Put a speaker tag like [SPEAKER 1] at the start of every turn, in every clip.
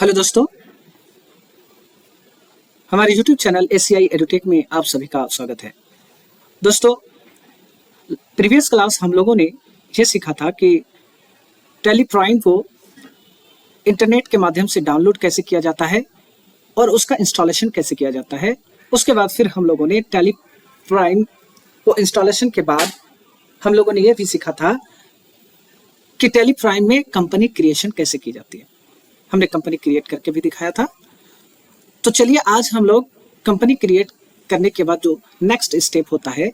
[SPEAKER 1] Hello दोस्तों, हमारे YouTube channel ACI edutech में आप सभी का स्वागत है। दोस्तों, प्रीवियस क्लास हम लोगों ने ये सीखा था कि टैली प्राइम को इंटरनेट के माध्यम से डाउनलोड कैसे किया जाता है और उसका इंस्टॉलेशन कैसे किया जाता है। उसके बाद फिर हम लोगों ने टैली प्राइम को इंस्टॉलेशन के बाद हम लोगों ने यह भी सीखा था कि टैली प्राइम में कंपनी क्रिएशन कैसे की जाती है। हमने कंपनी क्रिएट करके भी दिखाया था। तो चलिए आज हम लोग कंपनी क्रिएट करने के बाद जो नेक्स्ट स्टेप होता है,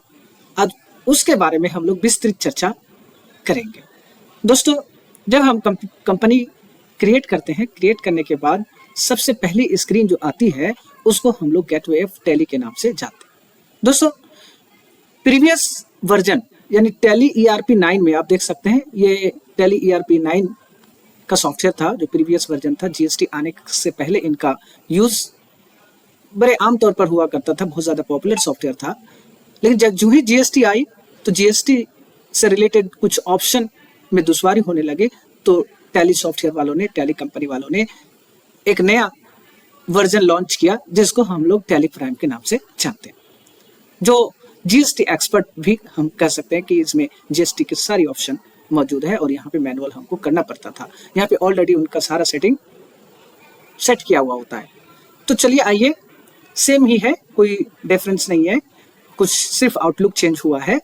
[SPEAKER 1] आज उसके बारे में हम लोग विस्तृत चर्चा करेंगे। दोस्तों, जब हम कंपनी क्रिएट करते हैं, क्रिएट करने के बाद सबसे पहली स्क्रीन जो आती है उसको हम लोग गेटवे ऑफ टैली के नाम से जानते हैं। दोस्तों, प्रीवियस वर्जन यानी टैली ERP 9 में आप देख सकते हैं, ये टैली ERP 9 का सॉफ्टवेयर था जो प्रीवियस वर्जन था। GST आने से पहले इनका यूज बड़े आमतौर पर हुआ करता था, बहुत ज़्यादा पॉपुलर सॉफ्टवेयर था। लेकिन जब जो ही GST आई तो GST से रिलेटेड कुछ ऑप्शन में दुश्वारी होने लगे, तो टैली सॉफ्टवेयर वालों ने, टैली कंपनी वालों ने एक नया वर्जन लॉन्च किया जिसको हम लोग टैली प्राइम के नाम से जानते हैं। जो GST एक्सपर्ट भी हम कह सकते हैं कि इसमें GST के सारी ऑप्शन मौजूद है और यहाँ पे मैनुअल हमको करना पड़ता था। यहाँ पे ऑलरेडी उनका सारा सेटिंग सेट किया हुआ होता है। तो चलिए आइए, सेम ही है, कोई डिफरेंस नहीं है, कुछ सिर्फ आउटलुक चेंज हुआ है।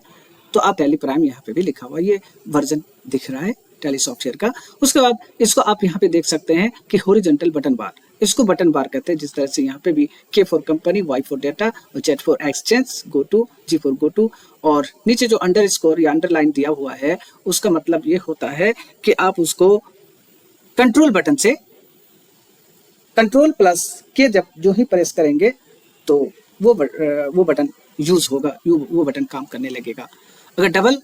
[SPEAKER 1] तो आप टैली प्राइम यहाँ पे भी लिखा हुआ, ये वर्जन दिख रहा है टैली सॉफ्टवेयर का। उसके बाद इसको आप यहाँ पे देख सकते हैं कि हॉरिजॉन्टल बटन बार, इसको बटन बार कहते हैं। जिस तरह से यहाँ पे भी K for company, Y for data और Z for exchange, go to, G for go to, और नीचे जो अंडरस्कोर या अंडरलाइन दिया हुआ है उसका मतलब ये होता है कि आप उसको कंट्रोल बटन से, कंट्रोल प्लस के जब जो ही प्रेस करेंगे तो वो बटन यूज होगा, वो बटन काम करने लगेगा। अगर डबल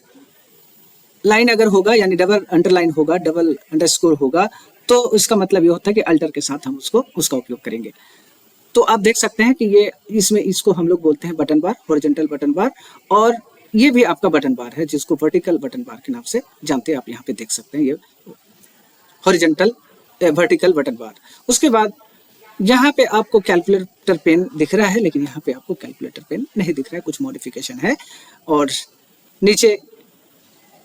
[SPEAKER 1] लाइन अगर होगा यानी डबल अंडरलाइन होगा, डबल अंडरस्कोर होगा, तो इसका मतलब ये होता है कि अल्टर के साथ हम उसका उपयोग करेंगे। तो आप देख सकते हैं कि ये इसमें इसको हम लोग बोलते हैं बटन बार, हॉरिजॉन्टल बटन बार, और ये भी आपका बटन बार है जिसको वर्टिकल बटन बार के नाम से जानते हैं। आप यहाँ पे देख सकते हैं ये हॉरिजॉन्टल वर्टिकल बटन बार। उसके बाद यहाँ पे आपको कैलकुलेटर पेन दिख रहा है, लेकिन यहाँ पे आपको कैलकुलेटर पेन नहीं दिख रहा है, कुछ मॉडिफिकेशन है। और नीचे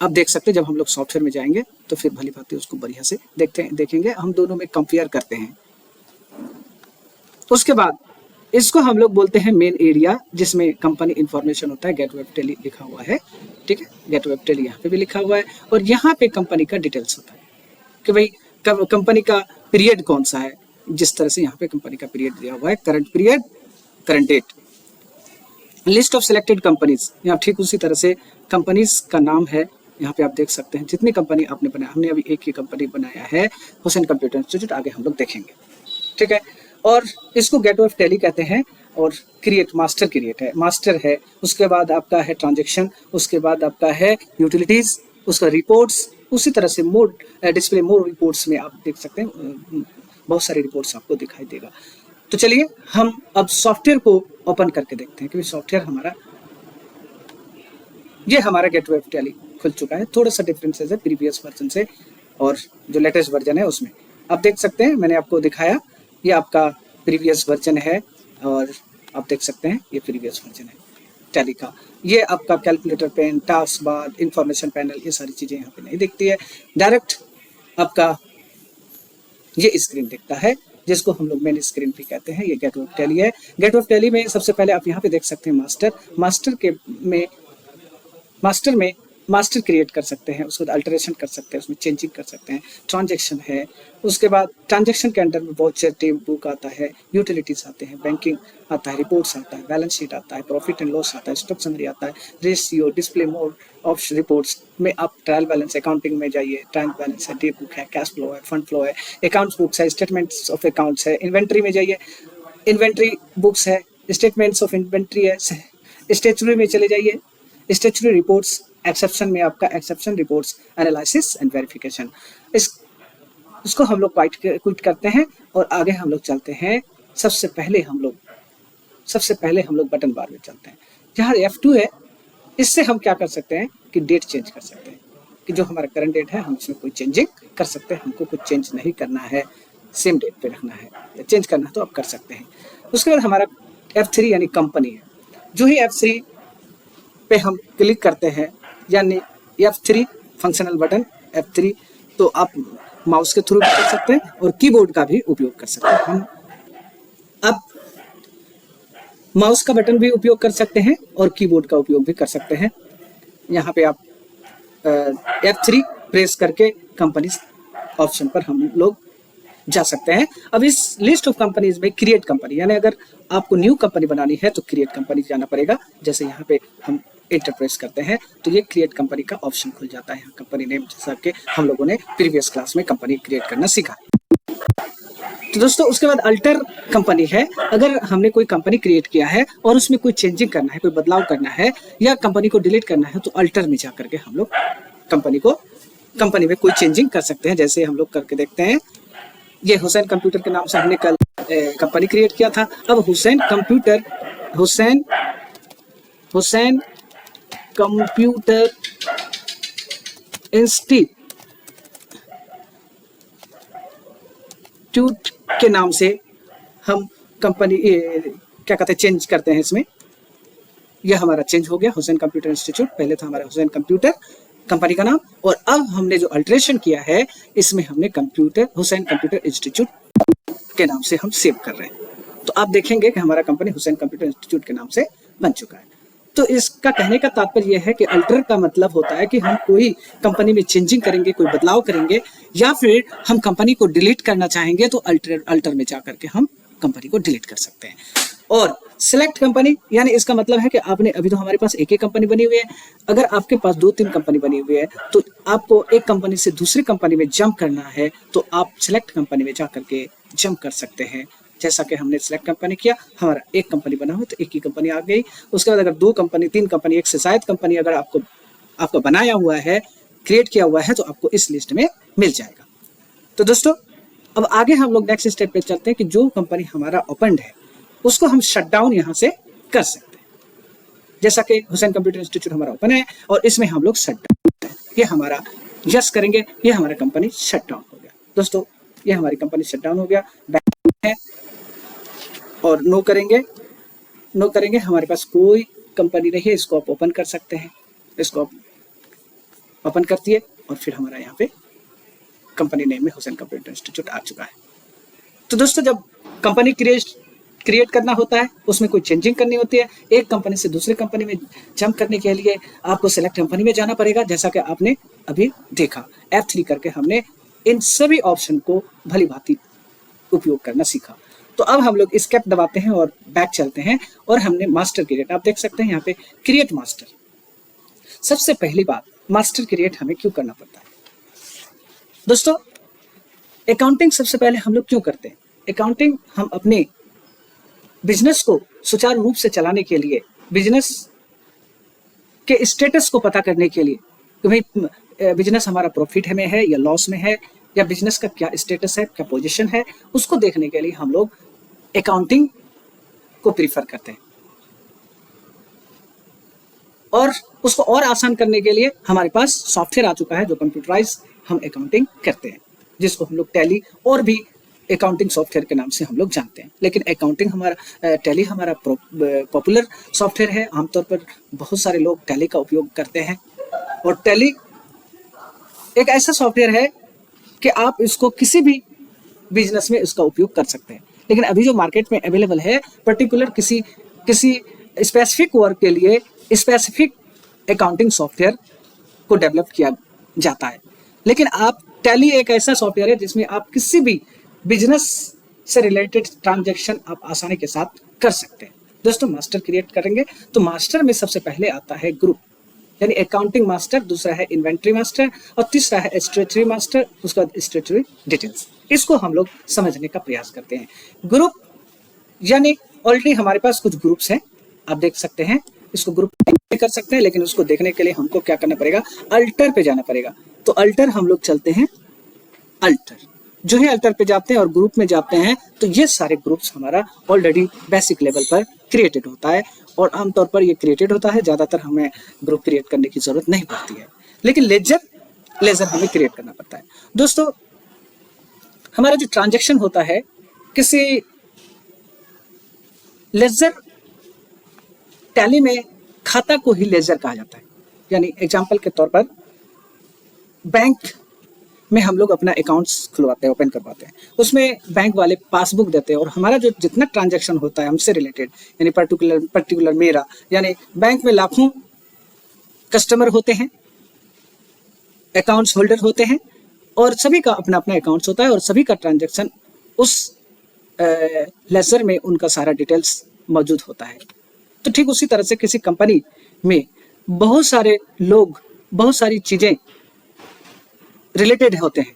[SPEAKER 1] आप देख सकते हैं, जब हम लोग सॉफ्टवेयर में जाएंगे तो फिर भली भांति उसको बढ़िया से देखेंगे, हम दोनों में कंपेयर करते हैं। उसके बाद इसको हम लोग बोलते हैं मेन एरिया, जिसमें कंपनी इंफॉर्मेशन होता है। गेटवे ऑफ टैली लिखा हुआ है, ठीक है, गेटवे ऑफ टैली यहाँ पे भी लिखा हुआ है। और यहाँ पे कंपनी का डिटेल्स होता है कि भाई कंपनी का पीरियड कौन सा है। जिस तरह से यहाँ पे कंपनी का पीरियड दिया हुआ है, current period, current date, list of selected companies, यहाँ ठीक उसी तरह से कंपनीज का नाम है। यहाँ पे आप देख सकते हैं जितनी कंपनी आपने बनाया, हमने अभी एक ही कंपनी बनाया है, हुसैन कंप्यूटर इंस्टीट्यूट, आगे हम लोग देखेंगे, ठीक है। और इसको गेटवे ऑफ टैली कहते हैं। और क्रिएट, मास्टर क्रिएट है, मास्टर है। उसके बाद आपका है ट्रांजेक्शन, उसके बाद आपका है यूटिलिटीज, उसका रिपोर्ट्स, उसी तरह से मोड, डिस्प्ले मोड रिपोर्ट्स में आप देख सकते हैं बहुत सारी रिपोर्ट्स आपको दिखाई देगा। तो चलिए हम अब सॉफ्टवेयर को ओपन करके देखते हैं कि सॉफ्टवेयर हमारा, ये हमारा गेटवे ऑफ टैली खुल चुका है। थोड़ा सा डिफरेंसेस है प्रीवियस वर्जन से और जो लेटेस्ट वर्जन है उसमें। आप देख सकते हैं, मैंने आपको दिखाया, ये आपका प्रीवियस वर्जन है और आप देख सकते हैं ये प्रीवियस वर्जन है टैली का। ये आपका calculator pen, task bar, information panel, ये सारी चीज़ें यहाँ पे नहीं दिखती है। डायरेक्ट आपका ये स्क्रीन दिखता है जिसको हम लोग मेन स्क्रीन भी कहते हैं। ये गेटवे ऑफ टैली है। गेटवे ऑफ टैली में सबसे पहले आप यहाँ पे देख सकते हैं मास्टर में मास्टर क्रिएट कर सकते हैं, उसको अल्टरेशन कर सकते हैं, उसमें चेंजिंग कर सकते हैं। ट्रांजेक्शन है, उसके बाद ट्रांजेक्शन के अंदर में वाउचर, टेब बुक आता है, यूटिलिटीज आते हैं, बैंकिंग आता है, रिपोर्ट्स आता है, बैलेंस शीट आता है, प्रॉफिट एंड लॉस आता है, स्टॉक समरी आता है, ratio, display mode of reports में आप ट्रायल बैलेंस, अकाउंटिंग में जाइए, ट्रायल बैलेंस है, डे बुक है, कैश फ्लो है, फंड फ्लो है, अकाउंट्स बुक्स है, स्टेटमेंट्स ऑफ अकाउंट्स है, इन्वेंट्री में जाइए, इन्वेंट्री बुक्स है, स्टेटमेंट्स ऑफ इन्वेंट्री है, स्टेचुरी में चले जाइए, स्टेचुरी रिपोर्ट्स, एक्सेप्शन में आपका exception reports, analysis and verification. इसको हम लोग क्विट करते हैं और आगे हम लोग चलते हैं। सबसे पहले हम लोग बटन बार में चलते हैं, जहाँ F2 है। इससे हम क्या कर सकते हैं कि डेट चेंज कर सकते हैं, कि जो हमारा करंट डेट है हम इसमें कोई चेंजिंग कर सकते हैं। हमको कुछ चेंज नहीं करना है, सेम डेट पे रखना है या चेंज करना है तो आप कर सकते हैं। उसके बाद हमारा F3 यानी कंपनी है। जो ही F3 पे हम क्लिक करते हैं यानी F3 फंक्शनल बटन F3, तो आप माउस के थ्रू भी कर सकते हैं और कीबोर्ड का भी उपयोग कर सकते हैं। हम अब माउस का बटन भी उपयोग कर सकते हैं और कीबोर्ड का उपयोग भी कर सकते हैं। यहाँ पे आप F3 प्रेस करके कंपनी ऑप्शन पर हम लोग जा सकते हैं। अब इस लिस्ट ऑफ कंपनीज में क्रिएट कंपनी, यानी अगर आपको न्यू कंपनी बनानी है तो क्रिएट कंपनी जाना पड़ेगा। जैसे यहाँ पे हम एंटर प्रेस करते हैं तो ये क्रिएट कंपनी का ऑप्शन खुल जाता है। यहाँ कंपनी नेम, जैसा कि हम लोगों ने प्रीवियस क्लास में कंपनी क्रिएट करना सीखा। तो दोस्तों उसके बाद अल्टर कंपनी है। अगर हमने कोई कंपनी क्रिएट किया है और उसमें कोई चेंजिंग करना है, कोई बदलाव करना है या कंपनी को डिलीट करना है तो अल्टर में जा करके हम लोग कंपनी में कोई चेंजिंग कर सकते हैं। जैसे हम लोग करके देखते हैं, ये हुसैन कंप्यूटर के नाम से हमने कल कंपनी क्रिएट किया था। अब हुसैन कंप्यूटर इंस्टीट्यूट के नाम से हम कंपनी क्या कहते हैं चेंज करते हैं। इसमें यह हमारा चेंज हो गया, हुसैन कंप्यूटर इंस्टीट्यूट। पहले था हमारा हुसैन कंप्यूटर कंपनी का नाम, और अब हमने जो अल्टरेशन किया है इसमें हमने हुसैन कंप्यूटर इंस्टीट्यूट के नाम से हम सेव कर रहे हैं। तो आप देखेंगे कि हमारा कंपनी हुसैन कंप्यूटर इंस्टीट्यूट के नाम से बन चुका है। तो इसका कहने का तात्पर्य यह है कि अल्टर का मतलब होता है कि हम कोई कंपनी में चेंजिंग करेंगे, कोई बदलाव करेंगे, या फिर हम कंपनी को डिलीट करना चाहेंगे तो अल्टर में जाकर के हम कंपनी को डिलीट कर सकते हैं। और सिलेक्ट कंपनी यानी इसका मतलब है कि आपने अभी तो हमारे पास एक ही कंपनी बनी हुई है, अगर आपके पास 2-3 कंपनी बनी हुई है तो आपको एक कंपनी से दूसरी कंपनी में जंप करना है तो आप सिलेक्ट कंपनी में जाकर के जंप कर सकते हैं। जैसा कि हमने सिलेक्ट कंपनी किया, हमारा एक कंपनी बना हुआ तो एक ही कंपनी आ गई। उसके बाद अगर 2 कंपनी 3 कंपनी, एक से शायद कंपनी अगर आपको बनाया हुआ है, क्रिएट किया हुआ है तो आपको इस लिस्ट में मिल जाएगा। तो दोस्तों अब आगे हम लोग नेक्स्ट स्टेप पे चलते हैं कि जो कंपनी हमारा ओपनड है उसको हम शट डाउन यहाँ से कर सकते हैं। जैसा कि हुसैन कंप्यूटर इंस्टीट्यूट हमारा ओपन है और इसमें हम लोग शट डाउन, ये हमारा यस करेंगे, ये हमारा कंपनी शट डाउन हो गया। दोस्तों ये हमारी कंपनी शट डाउन हो गया, बैक है, और नो करेंगे हमारे पास कोई कंपनी नहीं है। इसको आप ओपन कर सकते हैं, इसको आप ओपन कर दिए और फिर हमारा यहाँ पे कंपनी नेम में हुसैन कंप्यूटर इंस्टीट्यूट आ चुका है। तो दोस्तों जब कंपनी क्रिएट करना होता है, उसमें कोई चेंजिंग करनी होती है, एक कंपनी से दूसरी कंपनी में जंप करने के लिए आपको सेलेक्ट कंपनी में जाना पड़ेगा। जैसा कि आपने अभी देखा, F3 करके हमने इन सभी ऑप्शन को भली भांति उपयोग करना सीखा। तो अब हम लोग एस्केप दबाते हैं और बैक चलते हैं और हमने मास्टर क्रिएट, आप देख सकते हैं यहाँ पे क्रिएट मास्टर। सबसे पहली बात, मास्टर क्रिएट हमें क्यों करना पड़ता है दोस्तों? अकाउंटिंग सबसे पहले हम लोग क्यों करते हैं? अकाउंटिंग हम अपने बिजनेस को सुचारू रूप से चलाने के लिए, बिजनेस के स्टेटस को पता करने के लिए कि भाई बिजनेस हमारा प्रॉफिट में है या लॉस में है, या बिजनेस का क्या स्टेटस है, क्या पोजीशन है, उसको देखने के लिए हम लोग अकाउंटिंग को प्रीफर करते हैं। और उसको और आसान करने के लिए हमारे पास सॉफ्टवेयर आ चुका है जो कंप्यूटराइज हम अकाउंटिंग करते हैं, जिसको हम लोग टैली और भी अकाउंटिंग सॉफ्टवेयर के नाम से हम लोग जानते हैं। लेकिन अकाउंटिंग हमारा टैली हमारा पॉपुलर सॉफ्टवेयर है, आमतौर पर बहुत सारे लोग टैली का उपयोग करते हैं। और टैली एक ऐसा सॉफ्टवेयर है कि आप इसको किसी भी बिजनेस में इसका उपयोग कर सकते हैं। लेकिन अभी जो मार्केट में अवेलेबल है, पर्टिकुलर किसी स्पेसिफिक वर्क के लिए स्पेसिफिक अकाउंटिंग सॉफ्टवेयर को डेवलप किया जाता है। लेकिन आप टैली एक ऐसा सॉफ्टवेयर है जिसमें आप किसी भी बिजनेस से रिलेटेड ट्रांजैक्शन आप आसानी के साथ कर सकते हैं। दोस्तों मास्टर क्रिएट करेंगे तो मास्टर में सबसे पहले आता है ग्रुप, यानी अकाउंटिंग मास्टर, दूसरा है इन्वेंट्री मास्टर और तीसरा है स्ट्रेटरी मास्टर, उसके बाद स्ट्रेटरी डिटेल्स। इसको हम लोग समझने का प्रयास करते हैं। ग्रुप यानी ऑलरेडी हमारे पास कुछ ग्रुप्स हैं, आप देख सकते हैं, इसको ग्रुप कर सकते हैं, लेकिन उसको देखने के लिए हमको क्या करना पड़ेगा, अल्टर पे जाना पड़ेगा। तो अल्टर हम लोग चलते हैं, अल्टर जो है अल्टर पे जाते हैं और ग्रुप में जाते हैं तो ये सारे ग्रुप्स हमारा ऑलरेडी बेसिक लेवल पर क्रिएटेड होता है और आमतौर पर ये क्रिएटेड होता है, ज़्यादातर हमें ग्रुप क्रिएट करने की जरूरत नहीं पड़ती है। लेकिन लेजर हमें क्रिएट करना पड़ता है। दोस्तों हमारा जो ट्रांजैक्शन होता है किसी लेजर, टैली में खाता को ही लेजर कहा जाता है। यानी एग्जाम्पल के तौर पर बैंक में हम लोग अपना अकाउंट्स खुलवाते हैं, ओपन करवाते हैं, उसमें बैंक वाले पासबुक देते हैं और हमारा जो जितना ट्रांजैक्शन होता है हमसे रिलेटेड, यानी पर्टिकुलर मेरा, यानी बैंक में लाखों कस्टमर होते हैं, अकाउंट्स होल्डर होते हैं और सभी का अपना अपना अकाउंट्स होता है और सभी का ट्रांजैक्शन उस लेजर में उनका सारा डिटेल्स मौजूद होता है। तो ठीक उसी तरह से किसी कंपनी में बहुत सारे लोग, बहुत सारी चीज़ें रिलेटेड होते हैं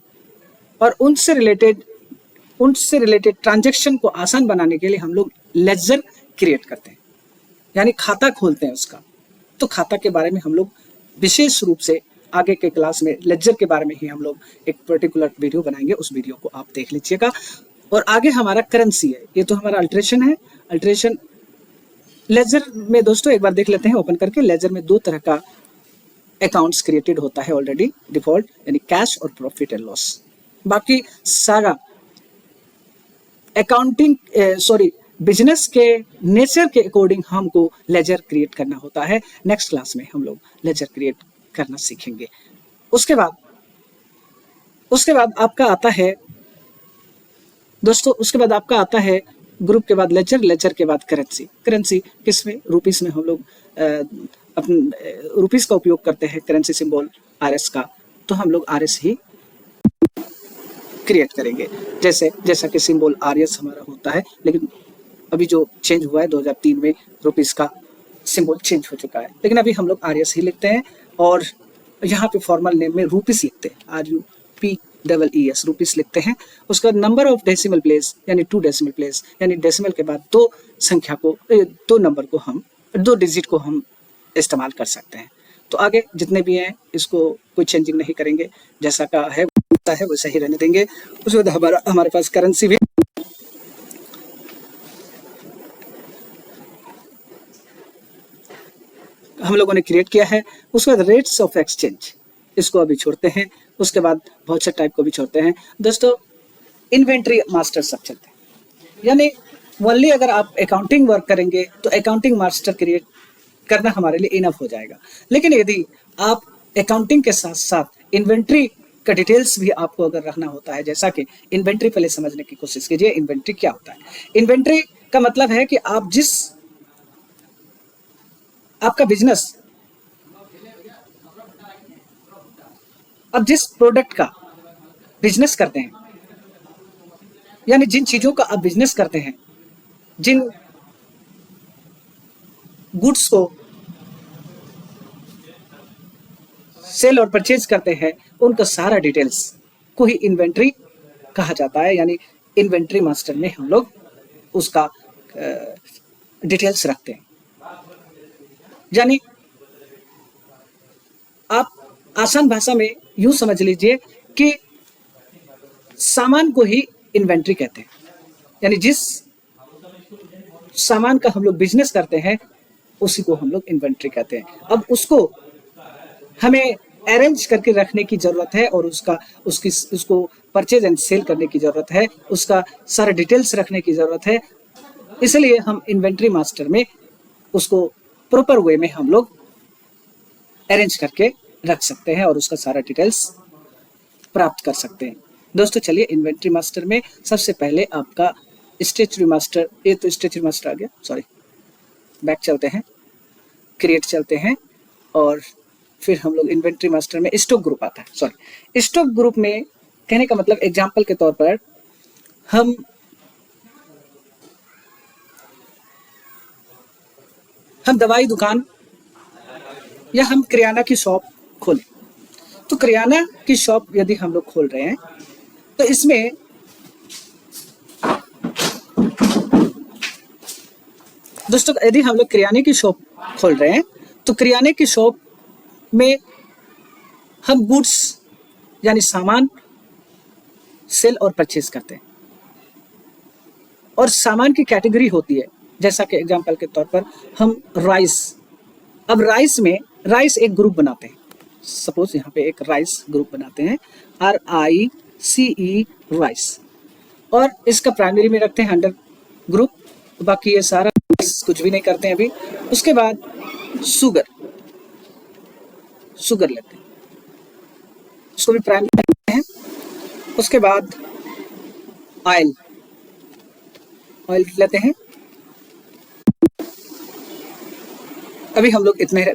[SPEAKER 1] और उनसे रिलेटेड ट्रांजैक्शन को आसान बनाने के लिए हम लोग लेजर क्रिएट करते हैं, यानी खाता खोलते हैं उसका। तो खाता के बारे में हम लोग विशेष रूप से आगे के क्लास में लेजर के बारे में ही हम लोग एक पर्टिकुलर वीडियो बनाएंगे, उस वीडियो को आप देख लीजिएगा। और आगे हमारा करेंसी है, ये तो हमारा अल्ट्रेशन है। अल्ट्रेशन लेजर में दोस्तों एक बार देख लेते हैं ओपन करके। लेजर में दो तरह का अकाउंट्स क्रिएटेड होता है ऑलरेडी, डिफॉल्ट यानी कैश और प्रॉफिट एंड लॉस। बाकी सारा अकाउंटिंग बिजनेस के नेचर के अकॉर्डिंग हमको लेजर क्रिएट करना होता है। नेक्स्ट क्लास में हम लोग लेजर क्रिएट करना सीखेंगे। उसके बाद आपका आता है दोस्तों, उसके बाद आपका आता है ग्रुप के बाद लेजर, लेजर के बाद करेंसी। करेंसी किसमें? रुपीस में हम लोग अपने रुपीस का उपयोग करते हैं, करेंसी सिंबल आरएस का, तो हम लोग आरएस ही क्रिएट करेंगे। जैसा कि सिंबल आरएस हमारा होता है, लेकिन अभी जो चेंज हुआ है 2003 में रुपीस का सिंबल चेंज हो चुका है, लेकिन अभी हम लोग आरएस ही लिखते हैं और यहाँ पे फॉर्मल नेम में रुपीस लिखते हैं, RUPEES रुपीस लिखते हैं। उसका नंबर ऑफ डेसिमल प्लेस यानी 2 डेसिमल प्लेस, यानी डेसिमल के बाद दो डिजिट को हम इस्तेमाल कर सकते हैं। तो आगे जितने भी हैं इसको कोई चेंजिंग नहीं करेंगे, जैसा का है वैसा ही रहने देंगे। उसके बाद हमारे पास करेंसी भी हम लोगों ने क्रिएट किया है। उसके बाद रेट्स ऑफ एक्सचेंज, इसको अभी छोड़ते हैं। उसके बाद वाउचर टाइप को भी छोड़ते हैं। दोस्तों इन्वेंट्री मास्टर सब चलते हैं, यानी ओनली अगर आप अकाउंटिंग वर्क करेंगे तो अकाउंटिंग मास्टर क्रिएट करना हमारे लिए इनफ हो जाएगा। लेकिन यदि आप अकाउंटिंग के साथ साथ इन्वेंट्री का डिटेल्स भी आपको अगर रखना होता है, जैसा कि इन्वेंट्री पहले समझने की कोशिश कीजिए। इन्वेंट्री क्या होता है? इन्वेंट्री का मतलब है कि आपका बिजनेस, अब जिस प्रोडक्ट का बिजनेस करते हैं, यानी जिन चीजों का आप बिजनेस करते हैं, जिन गुड्स को सेल और परचेज करते हैं, उनका सारा डिटेल्स को ही इन्वेंट्री कहा जाता है। यानी इन्वेंट्री मास्टर में हम लोग उसका डिटेल्स रखते हैं। यानी आप आसान भाषा में यूं समझ लीजिए कि सामान को ही इन्वेंट्री कहते हैं, यानी जिस सामान का हम लोग बिजनेस करते हैं उसी को हम लोग इन्वेंट्री कहते हैं। अब उसको हमें अरेंज करके रखने की जरूरत है और उसको परचेज एंड सेल करने की जरूरत है, उसका सारा डिटेल्स रखने की जरूरत है। इसलिए हम इन्वेंट्री मास्टर में उसको प्रॉपर वे में हम लोग अरेंज करके रख सकते हैं और उसका सारा डिटेल्स प्राप्त कर सकते हैं। दोस्तों चलिए इन्वेंट्री मास्टर में सबसे पहले आपका स्टेचुरी मास्टर, ये तो स्टेचुरी मास्टर आ गया, सॉरी, बैक चलते हैं, क्रिएट चलते हैं और फिर हम लोग इन्वेंट्री मास्टर में स्टॉक ग्रुप आता है। सॉरी, स्टॉक ग्रुप में कहने का मतलब एग्जांपल के तौर पर हम दवाई दुकान या हम किराना की शॉप खोलें, तो किराना की शॉप यदि हम लोग खोल रहे हैं तो इसमें दोस्तों यदि हम लोग किराने की शॉप खोल रहे हैं तो किराने की शॉप में हम गुड्स यानी सामान सेल और परचेज करते हैं और सामान की कैटेगरी होती है, जैसा कि एग्जांपल के तौर पर हम राइस, अब राइस एक ग्रुप बनाते हैं। सपोज यहाँ पे एक राइस ग्रुप बनाते हैं, RICE राइस। और इसका प्राइमरी में रखते हैं अंडर ग्रुप, बाकी ये सारा कुछ भी नहीं करते हैं अभी। उसके बाद शुगर लेते हैं, उसको भी प्राइमरी रखते हैं। उसके बाद ऑयल लेते हैं। अभी हम लोग इतने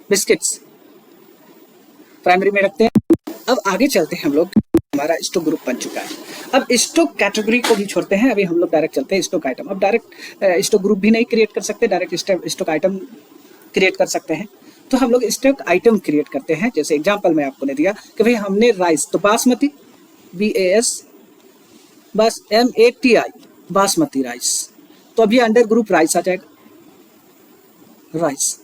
[SPEAKER 1] बिस्किट्स प्राइमरी में रखते हैं। अब आगे चलते हैं हम लोग, हमारा स्टॉक ग्रुप बन चुका है। अब स्टॉक कैटेगरी को भी छोड़ते हैं, अभी हम लोग डायरेक्ट चलते हैं स्टॉक आइटम। अब डायरेक्ट स्टॉक ग्रुप भी नहीं क्रिएट कर सकते, डायरेक्ट स्टॉक आइटम क्रिएट कर सकते हैं। तो हम लोग स्टॉक आइटम क्रिएट करते हैं। जैसे एग्जांपल मैं आपको ने दिया कि भाई हमने राइस, तो बासमती MATI बासमती राइस, तो अभी अंडर ग्रुप राइस आ जाएगा, राइस।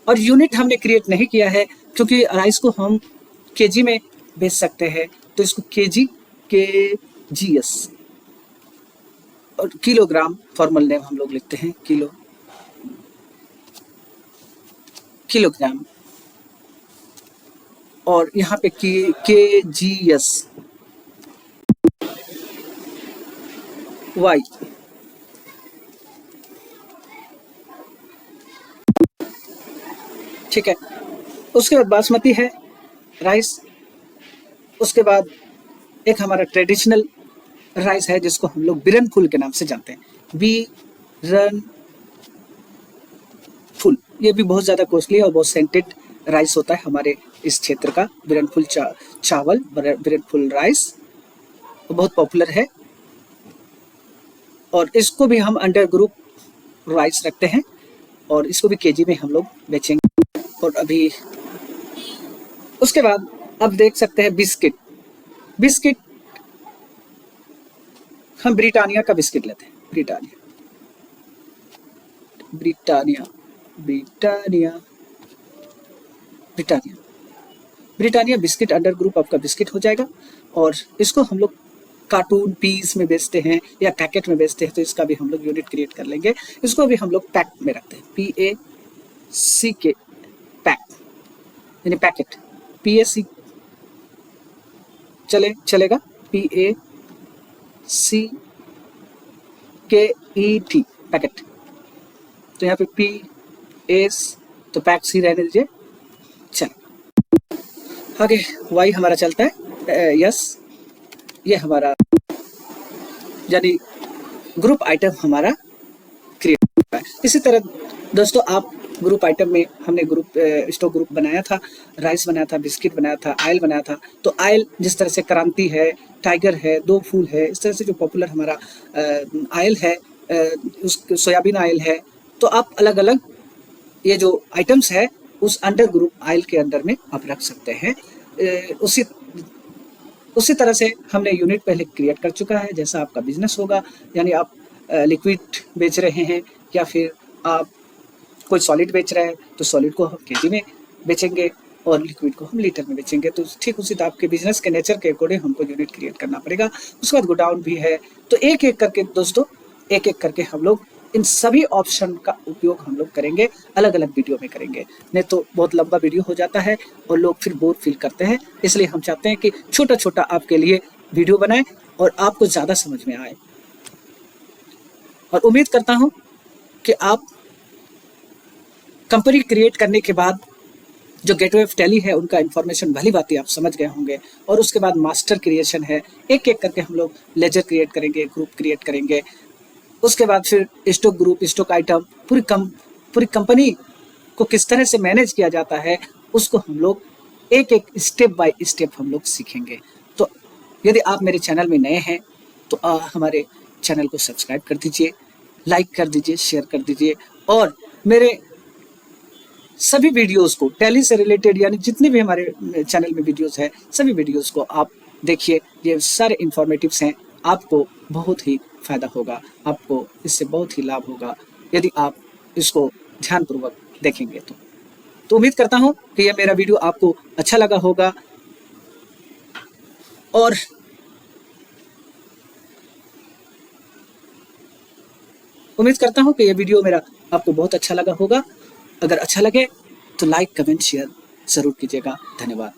[SPEAKER 1] और यूनिट हमने क्रिएट नहीं किया है क्योंकि राइस को हम केजी में बेच सकते हैं, तो इसको KGS और किलोग्राम फॉर्मल नेम हम लोग लिखते हैं, किलोग्राम। और यहाँ पे KGS Y, ठीक है। उसके बाद बासमती है राइस। उसके बाद एक हमारा ट्रेडिशनल राइस है जिसको हम लोग बिरनफुल के नाम से जानते हैं, बिरनफुल। ये भी बहुत ज़्यादा कॉस्टली और बहुत सेंटेड राइस होता है हमारे इस क्षेत्र का। बिरनफुल चावल, बिरनफुल राइस बहुत पॉपुलर है, और इसको भी हम अंडर ग्रुप राइस रखते हैं, और इसको भी केजी में हम लोग बेचेंगे। और अभी उसके बाद अब देख सकते हैं बिस्किट हम ब्रिटानिया का बिस्किट लेते हैं, ब्रिटानिया बिस्किट अंडर ग्रुप आपका बिस्किट हो जाएगा। और इसको हम लोग कार्टून पीस में बेचते हैं या पैकेट में बेचते हैं, तो इसका भी हम लोग यूनिट क्रिएट कर लेंगे। इसको भी हम लोग पैक में रखते हैं, PACK, पैक यानी पैकेट, PAC चलेगा, PACKET पैकेट। तो यहाँ पे PS तो पैक सी रहने दीजिए, चलो आगे। वाई हमारा चलता है यस, ये हमारा यानी ग्रुप आइटम हमारा क्रिएट होता है। इसी तरह दोस्तों आप ग्रुप आइटम में हमने स्टॉक ग्रुप बनाया था, राइस बनाया था, बिस्किट बनाया था, आयल बनाया था। तो आयल जिस तरह से क्रांति है, टाइगर है, दो फूल है, इस तरह से जो पॉपुलर हमारा आयल है, उस सोयाबीन आयल है। तो आप अलग अलग ये जो आइटम्स है उस अंडर ग्रुप आयल के अंदर में आप रख सकते हैं। उसी तरह से हमने यूनिट पहले क्रिएट कर चुका है। जैसा आपका बिजनेस होगा, यानी आप लिक्विड बेच रहे हैं या फिर आप कोई सॉलिड बेच रहे हैं, तो सॉलिड को हम केजी में बेचेंगे और लिक्विड को हम लीटर में बेचेंगे। तो ठीक उसी तरह आपके बिजनेस के नेचर के अकॉर्डिंग हमको यूनिट क्रिएट करना पड़ेगा। उसके बाद गोडाउन भी है। तो एक एक करके दोस्तों, एक एक करके हम लोग इन सभी ऑप्शन का उपयोग हम लोग करेंगे, अलग अलग वीडियो में करेंगे, नहीं तो बहुत लंबा वीडियो हो जाता है और लोग फिर बोर फील करते हैं। इसलिए हम चाहते हैं कि छोटा छोटा आपके लिए वीडियो बनाएं और आपको ज़्यादा समझ में आए। और उम्मीद करता हूं कि आप कंपनी क्रिएट करने के बाद जो गेटवे ऑफ टैली है उनका इन्फॉर्मेशन भली भांति आप समझ गए होंगे। और उसके बाद मास्टर क्रिएशन है, एक एक करके हम लोग लेजर क्रिएट करेंगे, ग्रुप क्रिएट करेंगे। उसके बाद फिर स्टॉक ग्रुप, स्टॉक आइटम, पूरी कंपनी को किस तरह से मैनेज किया जाता है उसको हम लोग एक एक स्टेप बाय स्टेप हम लोग सीखेंगे। तो यदि आप मेरे चैनल में नए हैं तो हमारे चैनल को सब्सक्राइब कर दीजिए, लाइक कर दीजिए, शेयर कर दीजिए। और मेरे सभी वीडियोस को टैली से रिलेटेड यानी जितने भी हमारे चैनल में वीडियोस हैं, सभी वीडियोस को आप देखिए। ये सारे इंफॉर्मेटिव्स हैं, आपको बहुत ही फायदा होगा, आपको इससे बहुत ही लाभ होगा यदि आप इसको ध्यानपूर्वक देखेंगे। तो उम्मीद करता हूं कि यह मेरा वीडियो आपको अच्छा लगा होगा और उम्मीद करता हूं कि यह वीडियो मेरा आपको बहुत अच्छा लगा होगा। अगर अच्छा लगे तो लाइक, कमेंट, शेयर ज़रूर कीजिएगा। धन्यवाद।